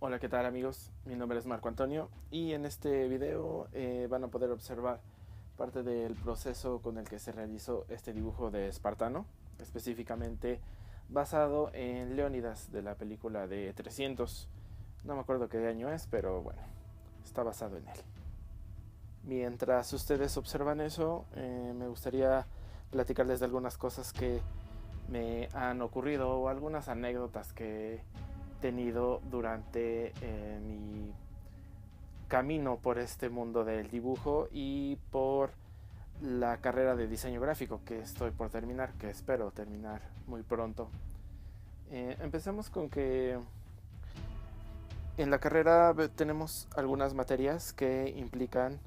Hola, ¿qué tal amigos? Mi nombre es Marco Antonio y en este video van a poder observar parte del proceso con el que se realizó este dibujo de Espartano, específicamente basado en Leónidas de la película de 300. No me acuerdo qué año es, pero bueno, está basado en él. Mientras ustedes observan eso, me gustaría platicarles de algunas cosas que me han ocurrido o algunas anécdotas que he tenido durante mi camino por este mundo del dibujo y por la carrera de diseño gráfico que estoy por terminar, que espero terminar muy pronto. Empecemos con que en la carrera tenemos algunas materias que implican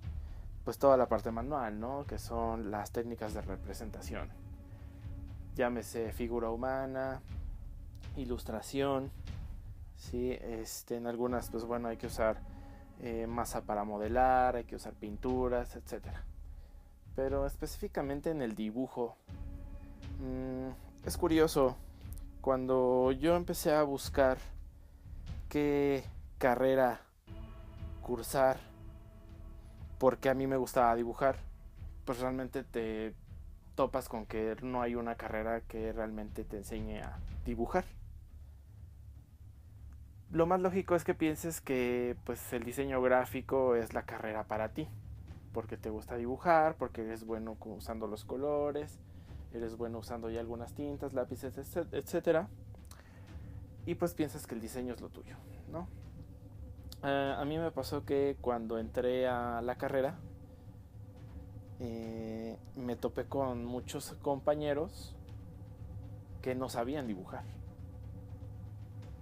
pues toda la parte manual, ¿no? Que son las técnicas de representación. Llámese figura humana, ilustración, ¿sí? En algunas pues bueno hay que usar masa para modelar, hay que usar pinturas, etcétera. Pero específicamente en el dibujo, es curioso, cuando yo empecé a buscar qué carrera cursar, porque a mí me gustaba dibujar, pues realmente te topas con que no hay una carrera que realmente te enseñe a dibujar. Lo más lógico es que pienses que pues el diseño gráfico es la carrera para ti, porque te gusta dibujar, porque eres bueno usando los colores, eres bueno usando ya algunas tintas, lápices, etcétera. Y pues piensas que el diseño es lo tuyo, ¿no? A mí me pasó que cuando entré a la carrera me topé con muchos compañeros que no sabían dibujar.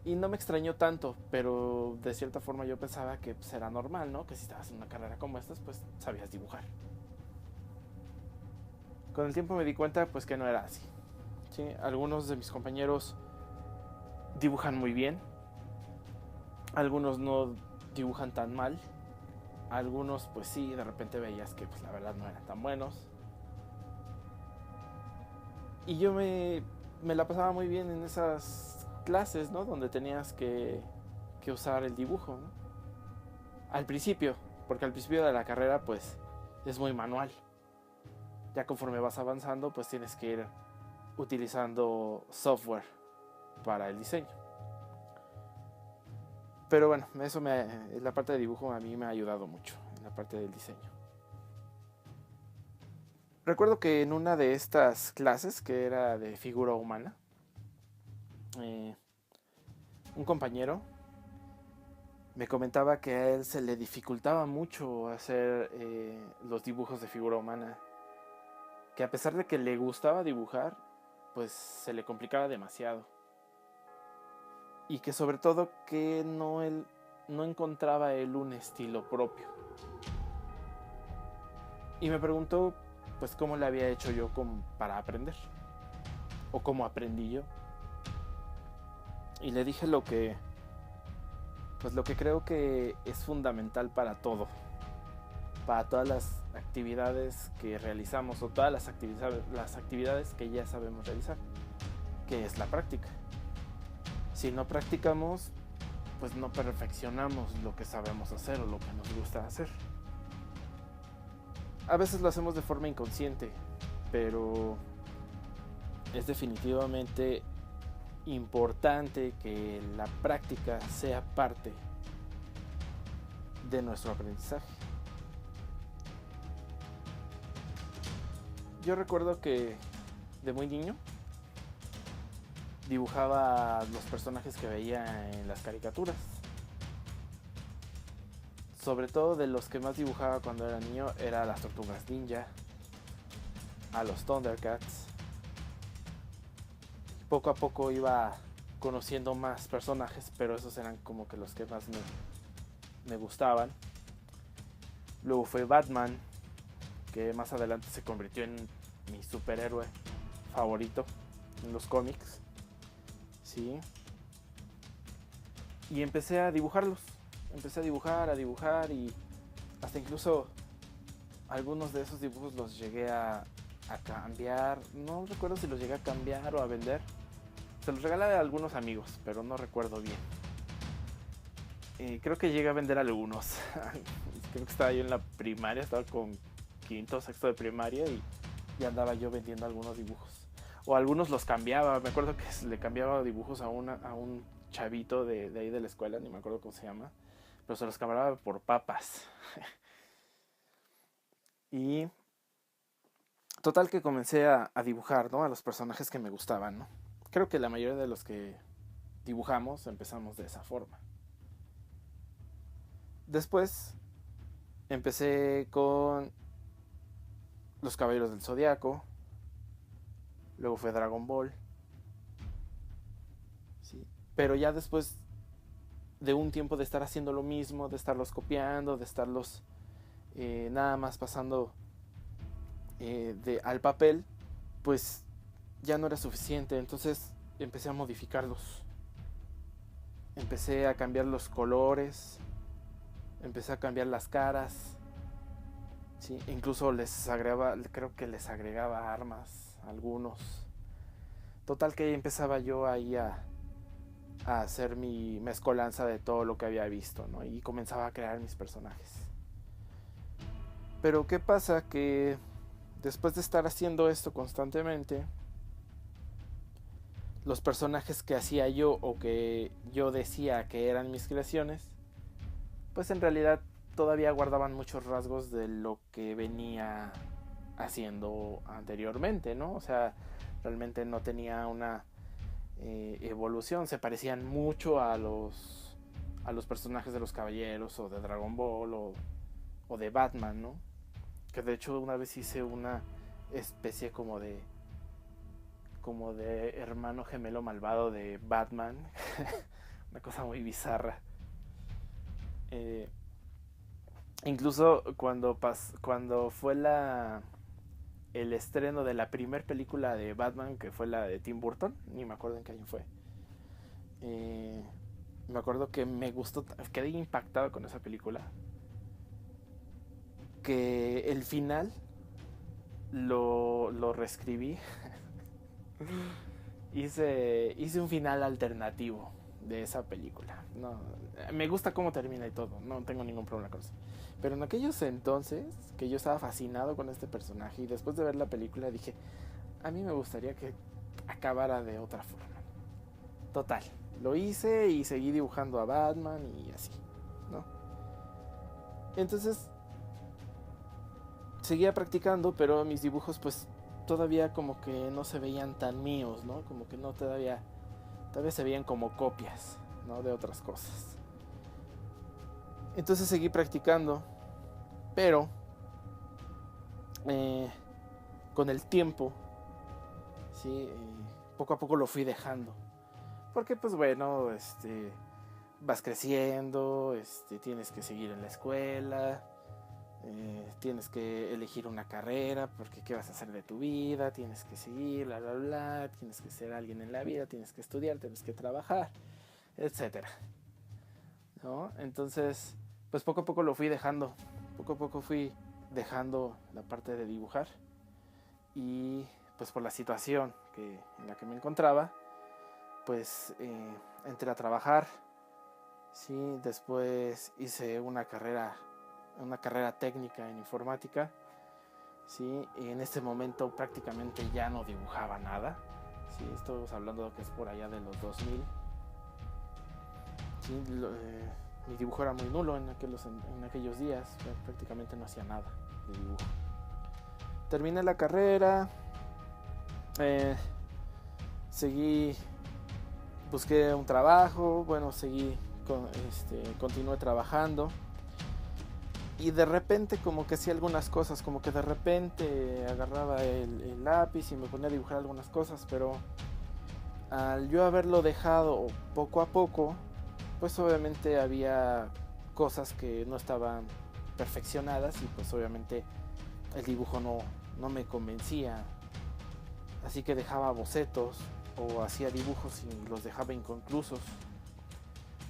Y no me extrañó tanto, pero de cierta forma yo pensaba que pues, era normal, ¿no? Que si estabas en una carrera como esta, pues sabías dibujar. Con el tiempo me di cuenta pues que no era así. ¿Sí? Algunos de mis compañeros dibujan muy bien, algunos no dibujan tan mal, algunos pues sí, de repente veías que pues la verdad no eran tan buenos. Y yo me la pasaba muy bien en esas clases, ¿no? Donde tenías que usar el dibujo, ¿no? Al principio, porque al principio de la carrera pues es muy manual. Ya conforme vas avanzando pues tienes que ir utilizando software para el diseño. Pero bueno, la parte de dibujo a mí me ha ayudado mucho en la parte del diseño. Recuerdo que en una de estas clases, que era de figura humana, eh, un compañero me comentaba que a él se le dificultaba mucho hacer los dibujos de figura humana, que a pesar de que le gustaba dibujar, pues se le complicaba demasiado. Y que sobre todo que él no encontraba él un estilo propio. Y me preguntó pues cómo le había hecho yo para aprender, o cómo aprendí yo. Y le dije lo que creo que es fundamental para todo, para todas las actividades que realizamos o todas las actividades que ya sabemos realizar, que es la práctica. Si no practicamos, pues no perfeccionamos lo que sabemos hacer o lo que nos gusta hacer. A veces lo hacemos de forma inconsciente, pero es definitivamente importante que la práctica sea parte de nuestro aprendizaje. Yo recuerdo que de muy niño dibujaba los personajes que veía en las caricaturas. Sobre todo de los que más dibujaba cuando era niño era las Tortugas Ninja, a los Thundercats. Poco a poco iba conociendo más personajes, pero esos eran como que los que más me gustaban. Luego fue Batman, que más adelante se convirtió en mi superhéroe favorito en los cómics. ¿Sí? Y empecé a dibujarlos. Empecé a dibujar y hasta incluso algunos de esos dibujos los llegué a cambiar. No recuerdo si los llegué a cambiar o a vender. Se los regalé a algunos amigos, pero no recuerdo bien. creo que llegué a vender algunos. Creo que estaba yo en la primaria, estaba con quinto o sexto de primaria y andaba yo vendiendo algunos dibujos. O algunos los cambiaba. Me acuerdo que le cambiaba dibujos a un chavito de ahí de la escuela, ni me acuerdo cómo se llama. Pero se los cambiaba por papas. Y total que comencé a dibujar, ¿no? A los personajes que me gustaban, ¿no? Creo que la mayoría de los que dibujamos empezamos de esa forma. Después empecé con los Caballeros del Zodiaco. Luego fue Dragon Ball. ¿Sí? Pero ya después de un tiempo de estar haciendo lo mismo, de estarlos copiando, de estarlos nada más pasando al papel, pues ya no era suficiente. Entonces empecé a modificarlos. Empecé a cambiar los colores, empecé a cambiar las caras, ¿sí? Incluso creo que les agregaba armas a algunos. Total que empezaba yo ahí a hacer mi mezcolanza de todo lo que había visto, ¿no? Y comenzaba a crear mis personajes. Pero ¿qué pasa? Que después de estar haciendo esto constantemente, los personajes que hacía yo o que yo decía que eran mis creaciones, pues en realidad todavía guardaban muchos rasgos de lo que venía haciendo anteriormente, ¿no? O sea, realmente no tenía una evolución, se parecían mucho a los personajes de los Caballeros o de Dragon Ball o de Batman, ¿no? Que de hecho una vez hice una especie como de hermano gemelo malvado de Batman. Una cosa muy bizarra. Incluso cuando fue el estreno de la primera película de Batman, que fue la de Tim Burton, ni me acuerdo en qué año fue. Me acuerdo que me gustó, quedé impactado con esa película. Que el final lo reescribí. hice un final alternativo de esa película. No, me gusta cómo termina y todo, no tengo ningún problema con eso. Pero en aquellos entonces, que yo estaba fascinado con este personaje y después de ver la película dije, a mí me gustaría que acabara de otra forma. Total, lo hice y seguí dibujando a Batman y así, ¿no? Entonces, seguía practicando, pero mis dibujos pues todavía como que no se veían tan míos, ¿no? Como que no todavía se veían como copias, ¿no? De otras cosas. Entonces seguí practicando, pero con el tiempo, ¿sí? Poco a poco lo fui dejando. Porque pues bueno, vas creciendo, tienes que seguir en la escuela, tienes que elegir una carrera, porque qué vas a hacer de tu vida, tienes que seguir, bla, bla, bla, tienes que ser alguien en la vida, tienes que estudiar, tienes que trabajar, etcétera, ¿no? Entonces, pues poco a poco lo fui dejando, poco a poco fui dejando la parte de dibujar y pues por la situación en la que me encontraba, pues entré a trabajar, ¿sí? Después hice una carrera técnica en informática, ¿sí? Y en este momento prácticamente ya no dibujaba nada, ¿sí? Estamos hablando de que es por allá de los 2000, ¿sí? Mi dibujo era muy nulo en aquellos días, prácticamente no hacía nada de dibujo. Terminé la carrera, busqué un trabajo, bueno, continué trabajando. Y de repente como que hacía algunas cosas, como que de repente agarraba el lápiz y me ponía a dibujar algunas cosas, pero al yo haberlo dejado poco a poco, pues obviamente había cosas que no estaban perfeccionadas y pues obviamente el dibujo no me convencía. Así que dejaba bocetos o hacía dibujos y los dejaba inconclusos.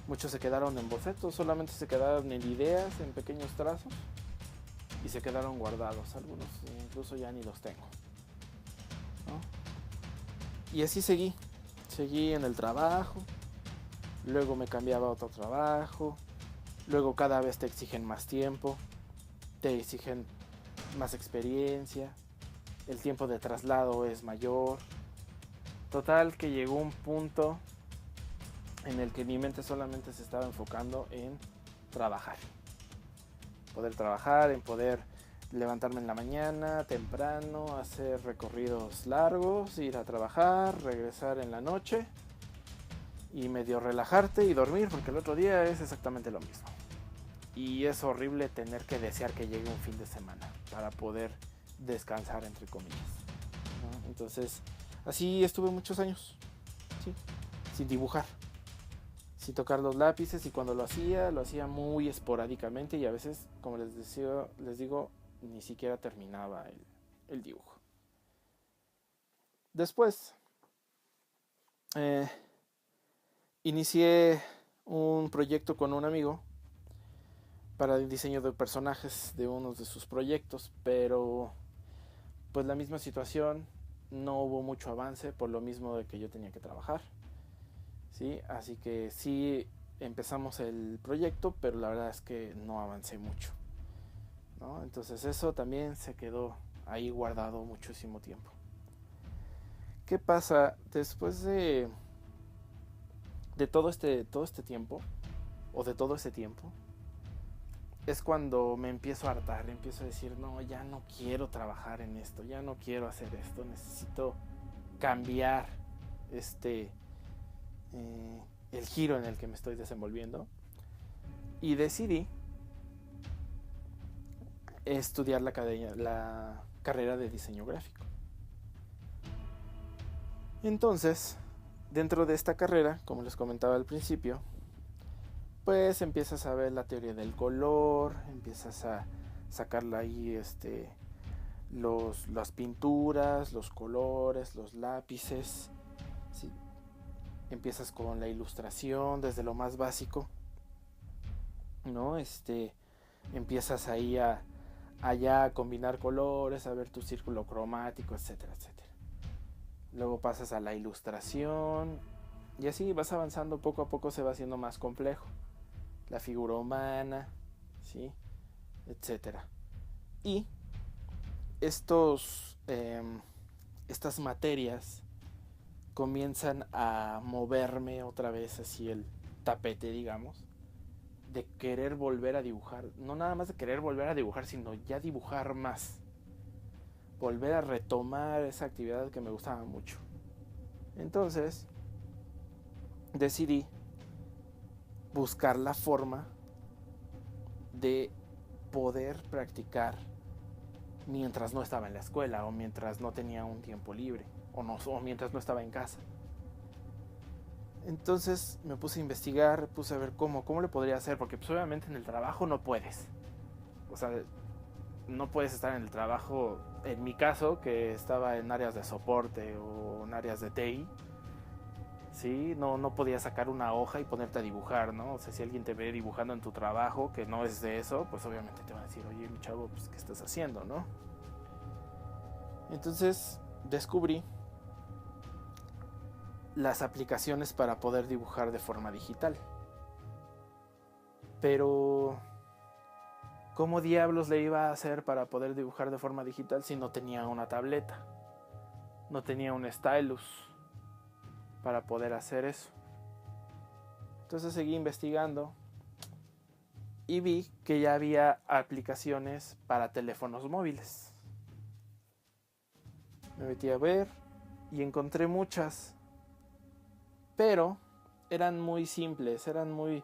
Muchos se quedaron en bocetos, solamente se quedaron en ideas, en pequeños trazos y se quedaron guardados. Algunos incluso ya ni los tengo, ¿no? Y así seguí en el trabajo, luego me cambiaba a otro trabajo, Luego cada vez te exigen más tiempo, te exigen más experiencia, el tiempo de traslado es mayor. Total que llegó un punto en el que mi mente solamente se estaba enfocando en trabajar. Poder trabajar, en poder levantarme en la mañana temprano, hacer recorridos largos, ir a trabajar, regresar en la noche y medio relajarte y dormir, porque el otro día es exactamente lo mismo. Y es horrible tener que desear que llegue un fin de semana para poder descansar, entre comillas, ¿no? Entonces, así estuve muchos años, ¿sí? Sin dibujar, sin tocar los lápices, y cuando lo hacía muy esporádicamente, y a veces, como les digo, ni siquiera terminaba el dibujo. Después, inicié un proyecto con un amigo para el diseño de personajes de uno de sus proyectos, pero pues la misma situación, no hubo mucho avance por lo mismo de que yo tenía que trabajar, ¿sí? Así que sí empezamos el proyecto, pero la verdad es que no avancé mucho, ¿no? Entonces eso también se quedó ahí guardado muchísimo tiempo. ¿Qué pasa? Después de todo este tiempo, o de todo ese tiempo, es cuando me empiezo a hartar, empiezo a decir, no, ya no quiero trabajar en esto, ya no quiero hacer esto, necesito cambiar el giro en el que me estoy desenvolviendo. Y decidí estudiar la carrera de diseño gráfico. Entonces, dentro de esta carrera, como les comentaba al principio, pues empiezas a ver la teoría del color, empiezas a sacarla ahí, las pinturas, los colores, los lápices, ¿sí? Empiezas con la ilustración desde lo más básico, ¿no? Empiezas ahí a combinar colores, a ver tu círculo cromático, etcétera, etcétera. Luego pasas a la ilustración y así vas avanzando, poco a poco se va haciendo más complejo. La figura humana, ¿sí? Etcétera. Y estas materias comienzan a moverme otra vez así el tapete, digamos, de querer volver a dibujar. No nada más de querer volver a dibujar, sino ya dibujar más. Volver a retomar esa actividad que me gustaba mucho. Entonces, decidí buscar la forma de poder practicar mientras no estaba en la escuela, o mientras no tenía un tiempo libre, o mientras no estaba en casa. Entonces me puse a investigar, puse a ver cómo le podría hacer, porque pues obviamente en el trabajo no puedes. O sea, no puedes estar en el trabajo, en mi caso, que estaba en áreas de soporte o en áreas de TI, ¿sí? No podías sacar una hoja y ponerte a dibujar, ¿no? O sea, si alguien te ve dibujando en tu trabajo, que no es de eso, pues obviamente te van a decir, oye, mi chavo, pues, ¿qué estás haciendo, no? Entonces descubrí las aplicaciones para poder dibujar de forma digital. Pero ¿cómo diablos le iba a hacer para poder dibujar de forma digital si no tenía una tableta? No tenía un stylus para poder hacer eso. Entonces seguí investigando y vi que ya había aplicaciones para teléfonos móviles. Me metí a ver y encontré muchas, pero eran muy simples, eran muy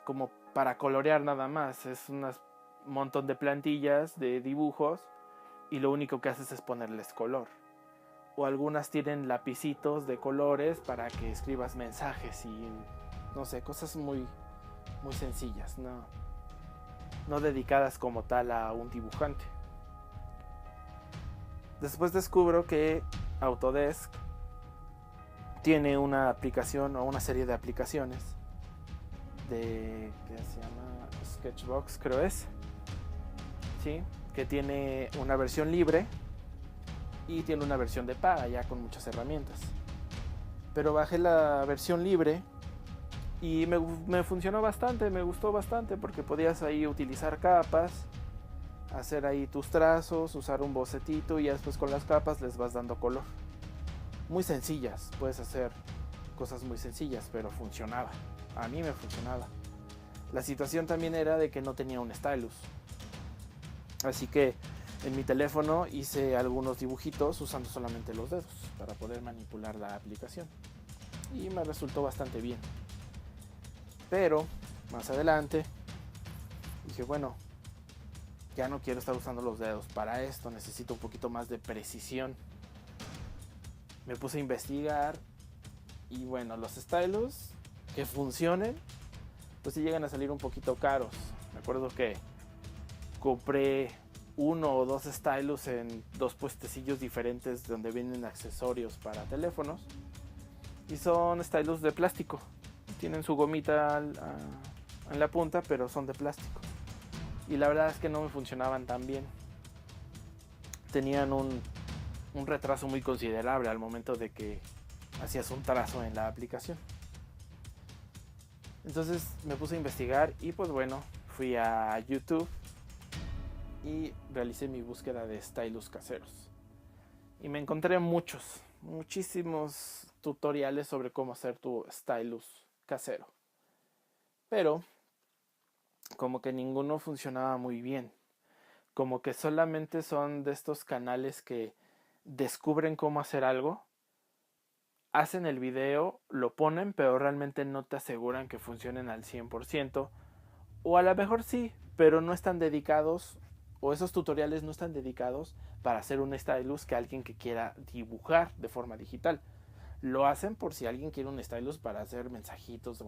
como para colorear nada más. Es un montón de plantillas de dibujos y lo único que haces es ponerles color. O algunas tienen lapicitos de colores para que escribas mensajes y no sé, cosas muy, muy sencillas, no dedicadas como tal a un dibujante. Después descubro que Autodesk tiene una aplicación o una serie de aplicaciones que se llama Sketchbox, creo es, ¿sí? Que tiene una versión libre y tiene una versión de paga ya con muchas herramientas. Pero bajé la versión libre Y me funcionó bastante, me gustó bastante porque podías ahí utilizar capas, hacer ahí tus trazos, usar un bocetito y ya después con las capas les vas dando color. Muy sencillas, puedes hacer cosas muy sencillas, pero funcionaba. A mí me funcionaba. La situación también era de que no tenía un stylus. Así que en mi teléfono hice algunos dibujitos usando solamente los dedos para poder manipular la aplicación. Y me resultó bastante bien. Pero más adelante dije, bueno, ya no quiero estar usando los dedos. Para esto necesito un poquito más de precisión. Me puse a investigar y bueno, los stylus que funcionen, pues sí llegan a salir un poquito caros. Me acuerdo que compré 1 o 2 stylus en 2 puestecillos diferentes donde venden accesorios para teléfonos. Y son stylus de plástico. Tienen su gomita en la punta, pero son de plástico. Y la verdad es que no me funcionaban tan bien. Tenían un retraso muy considerable al momento de que hacías un trazo en la aplicación. Entonces me puse a investigar y pues bueno, fui a YouTube y realicé mi búsqueda de stylus caseros. Y me encontré muchísimos tutoriales sobre cómo hacer tu stylus casero. Pero como que ninguno funcionaba muy bien. Como que solamente son de estos canales que descubren cómo hacer algo, hacen el video, lo ponen, pero realmente no te aseguran que funcionen al 100%. O a lo mejor sí, pero no están dedicados, o esos tutoriales no están dedicados para hacer un stylus que alguien que quiera dibujar de forma digital. Lo hacen por si alguien quiere un stylus para hacer mensajitos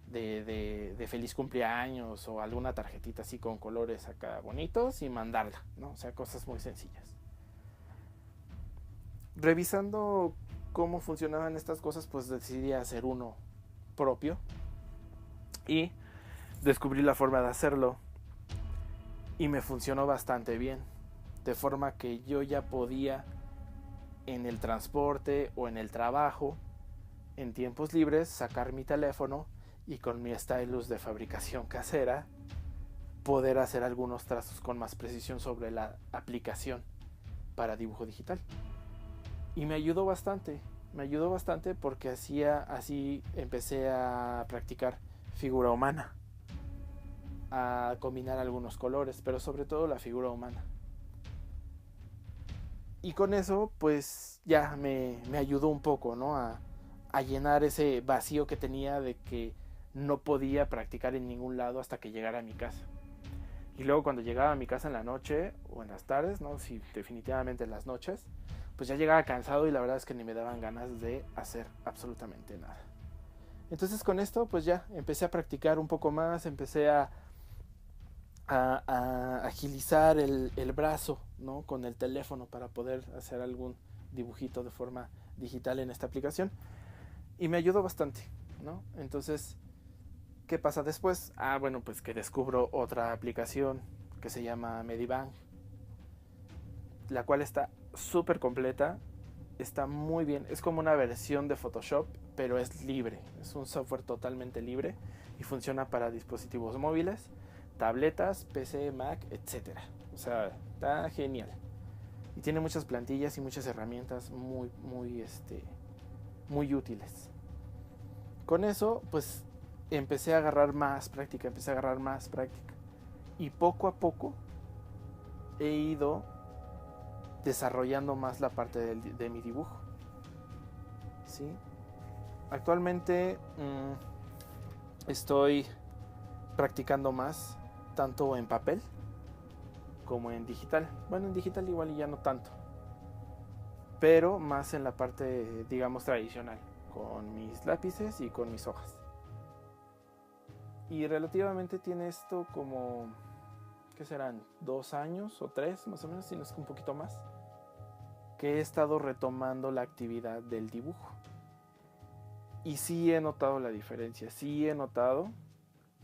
de feliz cumpleaños o alguna tarjetita así con colores acá bonitos y mandarla, ¿no? O sea, cosas muy sencillas. Revisando cómo funcionaban estas cosas, pues decidí hacer uno propio y descubrí la forma de hacerlo y me funcionó bastante bien, de forma que yo ya podía en el transporte o en el trabajo, en tiempos libres, sacar mi teléfono y con mi stylus de fabricación casera poder hacer algunos trazos con más precisión sobre la aplicación para dibujo digital. Y me ayudó bastante porque así empecé a practicar figura humana, a combinar algunos colores, pero sobre todo la figura humana. Y con eso pues ya me ayudó un poco, ¿no? A llenar ese vacío que tenía de que no podía practicar en ningún lado hasta que llegara a mi casa. Y luego cuando llegaba a mi casa en la noche o en las tardes, ¿no? Sí, definitivamente en las noches, pues ya llegaba cansado y la verdad es que ni me daban ganas de hacer absolutamente nada. Entonces con esto pues ya empecé a practicar un poco más, empecé a agilizar el brazo, ¿no? Con el teléfono para poder hacer algún dibujito de forma digital en esta aplicación. Y me ayudó bastante, ¿no? Entonces, ¿qué pasa después? Bueno, pues que descubro otra aplicación que se llama Medibang, la cual está súper completa, está muy bien, es como una versión de Photoshop, pero es libre, es un software totalmente libre y funciona para dispositivos móviles, tabletas, PC, Mac, etc. O sea, está genial. Y tiene muchas plantillas y muchas herramientas muy útiles. Con eso, pues empecé a agarrar más práctica. Y poco a poco he ido desarrollando más la parte de mi dibujo. ¿Sí? Actualmente estoy practicando más, tanto en papel como en digital. Bueno, en digital igual y ya no tanto, pero más en la parte, digamos, tradicional, con mis lápices y con mis hojas. Y relativamente tiene esto como, ¿qué serán? 2 años o 3 más o menos, si no es que un poquito más, que he estado retomando la actividad del dibujo. Y sí he notado la diferencia, sí he notado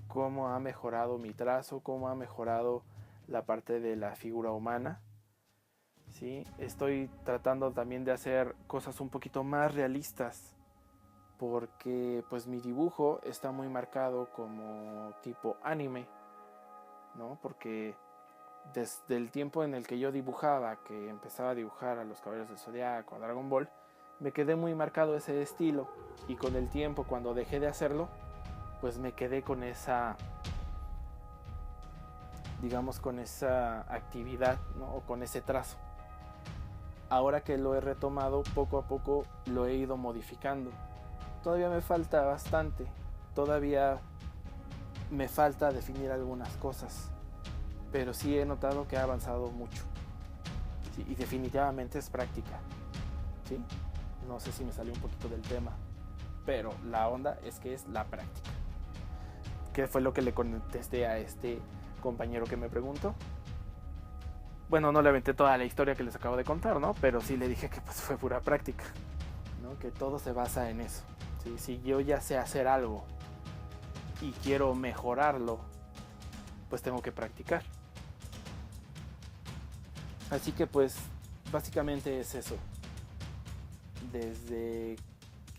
cómo ha mejorado mi trazo, cómo ha mejorado la parte de la figura humana. ¿Sí? Estoy tratando también de hacer cosas un poquito más realistas porque pues mi dibujo está muy marcado como tipo anime, ¿no? Porque desde el tiempo en el que yo dibujaba, que empezaba a dibujar a los Caballeros del Zodiaco, a Dragon Ball, me quedé muy marcado ese estilo, y con el tiempo, cuando dejé de hacerlo, pues me quedé con esa, digamos, con esa actividad, ¿no? O con ese trazo. Ahora que lo he retomado, poco a poco lo he ido modificando. Todavía me falta bastante, todavía me falta definir algunas cosas, pero sí he notado que ha avanzado mucho. Sí, y definitivamente es práctica, ¿sí? No sé si me salió un poquito del tema, pero la onda es que es la práctica. ¿Qué fue lo que le contesté a este compañero que me preguntó? Bueno, no le aventé toda la historia que les acabo de contar, ¿no? Pero sí le dije que pues fue pura práctica, ¿no? Que todo se basa en eso. ¿Sí? Si yo ya sé hacer algo y quiero mejorarlo, pues tengo que practicar. Así que pues básicamente es eso. Desde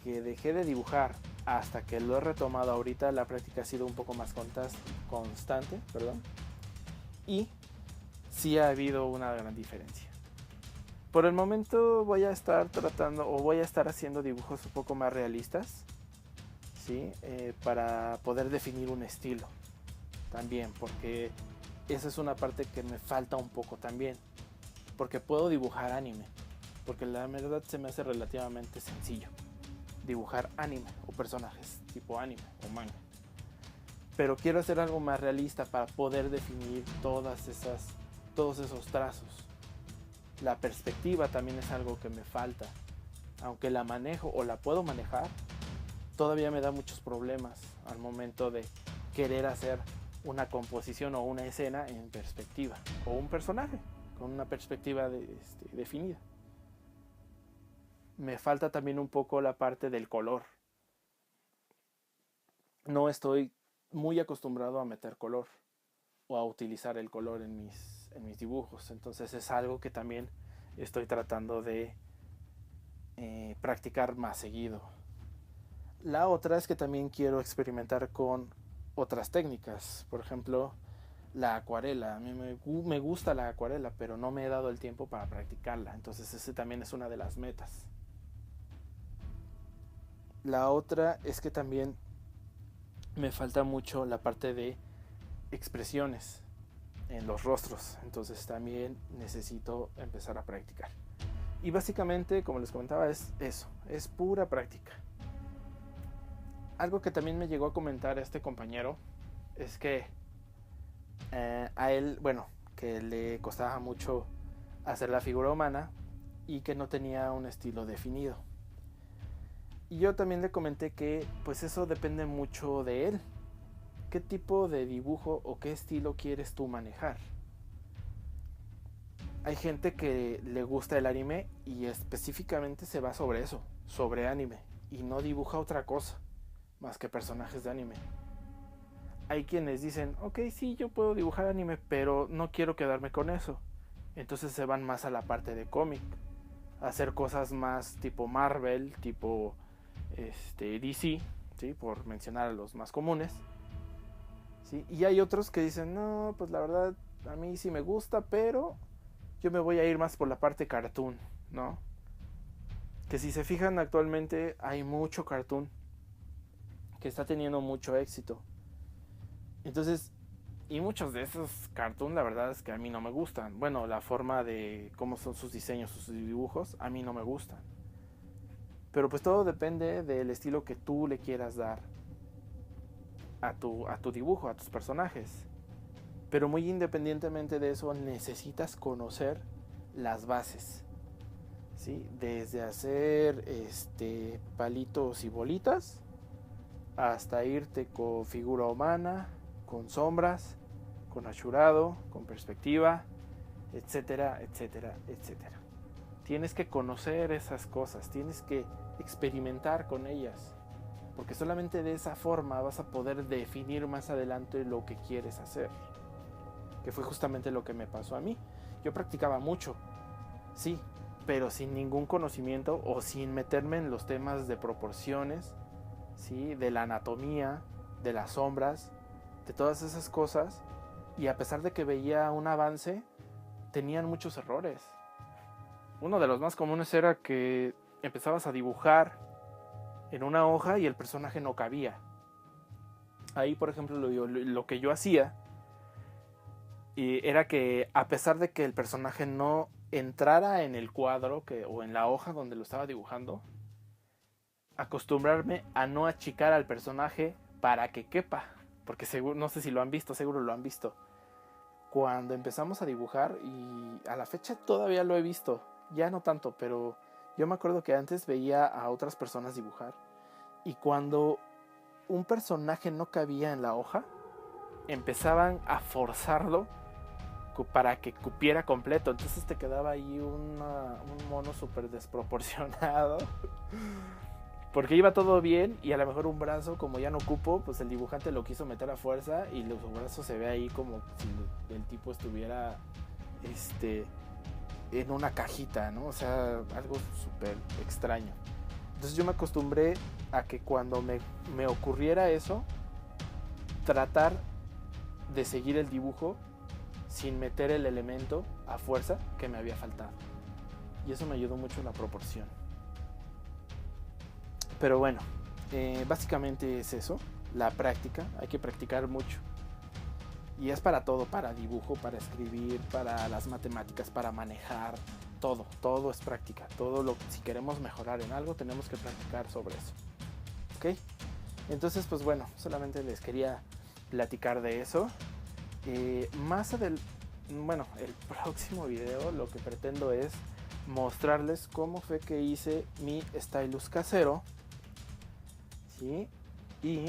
que dejé de dibujar hasta que lo he retomado ahorita, la práctica ha sido un poco más constante, perdón. Y sí ha habido una gran diferencia. Por el momento voy a estar tratando o voy a estar haciendo dibujos un poco más realistas, ¿sí? Para poder definir un estilo también, porque esa es una parte que me falta un poco también, porque puedo dibujar anime, porque la verdad se me hace relativamente sencillo dibujar anime o personajes tipo anime o manga, pero quiero hacer algo más realista para poder definir todos esos trazos. La perspectiva también es algo que me falta, aunque la manejo o la puedo manejar, todavía me da muchos problemas al momento de querer hacer una composición o una escena en perspectiva, o un personaje con una perspectiva definida. Me falta también un poco la parte del color. No estoy muy acostumbrado a meter color o a utilizar el color en mis dibujos, entonces es algo que también estoy tratando de practicar más seguido. La otra es que también quiero experimentar con otras técnicas, por ejemplo la acuarela. A mí me gusta la acuarela, pero no me he dado el tiempo para practicarla, entonces ese también es una de las metas. La otra es que también me falta mucho la parte de expresiones en los rostros, entonces también necesito empezar a practicar. Y básicamente, como les comentaba, es eso, es pura práctica. Algo que también me llegó a comentar este compañero es que a él, bueno, que le costaba mucho hacer la figura humana y que no tenía un estilo definido. Y yo también le comenté que pues eso depende mucho de él. ¿Qué tipo de dibujo o qué estilo quieres tú manejar? Hay gente que le gusta el anime y específicamente se va sobre eso, sobre anime, y no dibuja otra cosa más que personajes de anime. Hay quienes dicen, ok, sí, yo puedo dibujar anime, pero no quiero quedarme con eso. Entonces se van más a la parte de cómic, a hacer cosas más tipo Marvel, tipo DC, ¿sí? Por mencionar a los más comunes, ¿sí? Y hay otros que dicen, no, pues la verdad a mí sí me gusta, pero yo me voy a ir más por la parte cartoon, ¿no? Que si se fijan, actualmente hay mucho cartoon que está teniendo mucho éxito. Entonces, y muchos de esos cartoon, la verdad es que a mí no me gustan. Bueno, la forma de cómo son sus diseños, sus dibujos, a mí no me gustan. Pero pues todo depende del estilo que tú le quieras dar a tu dibujo, a tus personajes. Pero muy independientemente de eso, necesitas conocer las bases, ¿sí? Desde hacer palitos y bolitas hasta irte con figura humana, con sombras, con achurado, con perspectiva, etcétera, etcétera, etcétera. Tienes que conocer esas cosas, tienes que experimentar con ellas, porque solamente de esa forma vas a poder definir más adelante lo que quieres hacer, que fue justamente lo que me pasó a mí. Yo practicaba mucho, sí, pero sin ningún conocimiento o sin meterme en los temas de proporciones ¿sí? De la anatomía, de las sombras, de todas esas cosas. Y a pesar de que veía un avance, tenían muchos errores. Uno de los más comunes era que empezabas a dibujar en una hoja y el personaje no cabía. Ahí, por ejemplo, lo que yo hacía era que, a pesar de que el personaje no entrara en el cuadro o en la hoja donde lo estaba dibujando, acostumbrarme a no achicar al personaje para que quepa. Porque seguro, no sé si lo han visto, seguro lo han visto. Cuando empezamos a dibujar, y a la fecha todavía lo he visto, ya no tanto, pero yo me acuerdo que antes veía a otras personas dibujar, y cuando un personaje no cabía en la hoja, empezaban a forzarlo para que cupiera completo. Entonces te quedaba ahí un mono súper desproporcionado. Porque iba todo bien y a lo mejor un brazo, como ya no cupo, pues el dibujante lo quiso meter a fuerza y los brazos se ve ahí como si el tipo estuviera en una cajita, ¿no? O sea, algo súper extraño. Entonces yo me acostumbré a que cuando me ocurriera eso, tratar de seguir el dibujo sin meter el elemento a fuerza que me había faltado. Y eso me ayudó mucho en la proporción. Pero bueno, básicamente es eso, la práctica. Hay que practicar mucho. Y es para todo, para dibujo, para escribir, para las matemáticas, para manejar. Todo es práctica. Si queremos mejorar en algo, tenemos que practicar sobre eso. ¿Ok? Entonces, pues bueno, solamente les quería platicar de eso. El próximo video lo que pretendo es mostrarles cómo fue que hice mi stylus casero, ¿sí? Y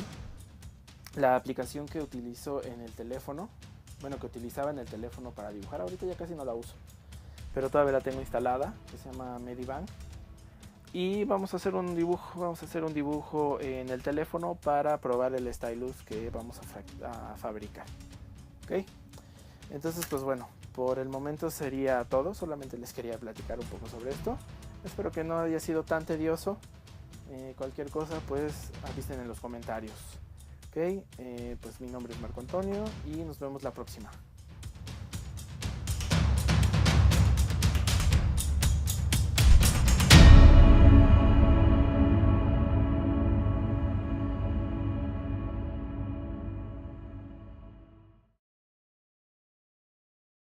la aplicación que utilizo en el teléfono, que utilizaba en el teléfono para dibujar. Ahorita ya casi no la uso, pero todavía la tengo instalada, que se llama Medibang. Y vamos a hacer un dibujo en el teléfono para probar el stylus que vamos a fabricar. ¿Ok? Entonces, pues bueno, por el momento sería todo. Solamente les quería platicar un poco sobre esto. Espero que no haya sido tan tedioso. Cualquier cosa, pues avisen en los comentarios. ¿Ok? Pues mi nombre es Marco Antonio y nos vemos la próxima.